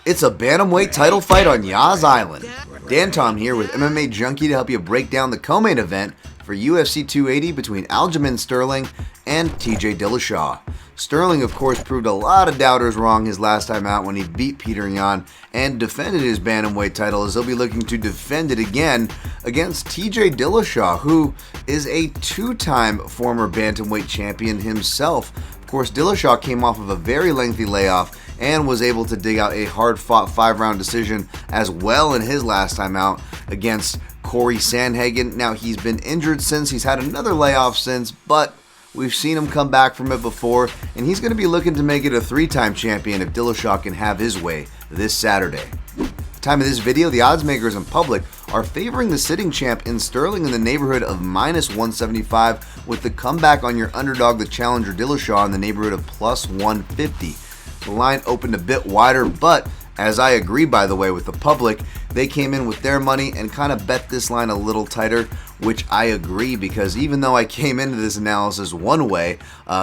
It's a bantamweight title fight on Yas Island. Dan Tom here with MMA Junkie to help you break down the co-main event for UFC 280 between Aljamain Sterling and TJ Dillashaw. Sterling, of course, proved a lot of doubters wrong his last time out when he beat Peter Yan and defended his bantamweight title, as he'll be looking to defend it again against TJ Dillashaw, who is a two-time former bantamweight champion himself. Of course, Dillashaw came off of a very lengthy layoff and was able to dig out a hard-fought 5-round decision as well in his last time out against Corey Sandhagen. Now, he's been injured since, he's had another layoff since, but we've seen him come back from it before, and he's going to be looking to make it a 3-time champion if Dillashaw can have his way this Saturday. At the time of this video, the odds makers in public are favoring the sitting champ in Sterling in the neighborhood of -175, with the comeback on your underdog, the challenger Dillashaw, in the neighborhood of +150. The line opened a bit wider, but as I agree, by the way, with the public, they came in with their money and kind of bet this line a little tighter, which I agree, because even though I came into this analysis one way,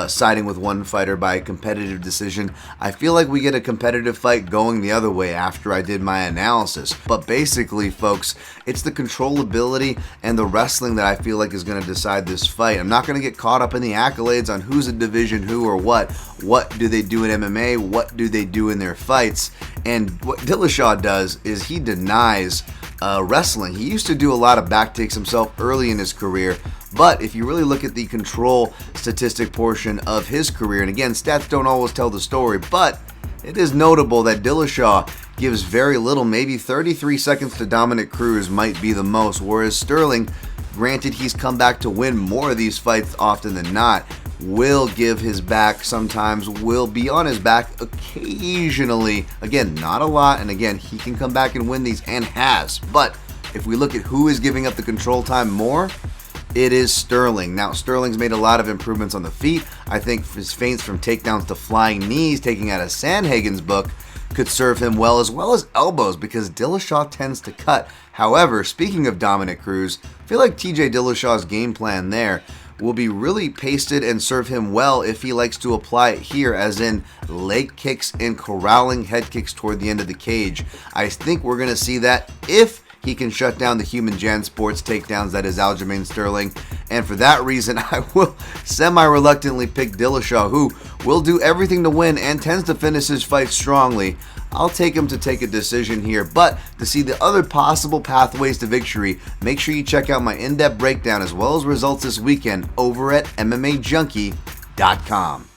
siding with one fighter by a competitive decision, I feel like we get a competitive fight going the other way after I did my analysis. But basically, folks, it's the controllability and the wrestling that I feel like is going to decide this fight. I'm not going to get caught up in the accolades on who's a division who or what. What do they do in MMA? What do they do in their fights? And what Dillashaw does is he denies wrestling. He used to do a lot of back takes himself early in his career, but if you really look at the control statistic portion of his career, and again, stats don't always tell the story, but it is notable that Dillashaw gives very little, maybe 33 seconds to Dominic Cruz might be the most, whereas Sterling, granted he's come back to win more of these fights often than not, will give his back sometimes, will be on his back occasionally. Again, not a lot, and again, he can come back and win these, and has. But if we look at who is giving up the control time more, it is Sterling. Now, Sterling's made a lot of improvements on the feet. I think his feints from takedowns to flying knees, taking out of Sandhagen's book, could serve him well as elbows, because Dillashaw tends to cut. However, speaking of Dominic Cruz, I feel like TJ Dillashaw's game plan there will be really pasted and serve him well if he likes to apply it here, as in leg kicks and corralling head kicks toward the end of the cage. I think we're going to see that if he can shut down the human Jan Sports takedowns that is Aljamain Sterling, and for that reason I will semi-reluctantly pick Dillashaw, who will do everything to win and tends to finish his fight strongly. I'll take him to take a decision here, but to see the other possible pathways to victory, make sure you check out my in-depth breakdown as well as results this weekend over at MMAJunkie.com.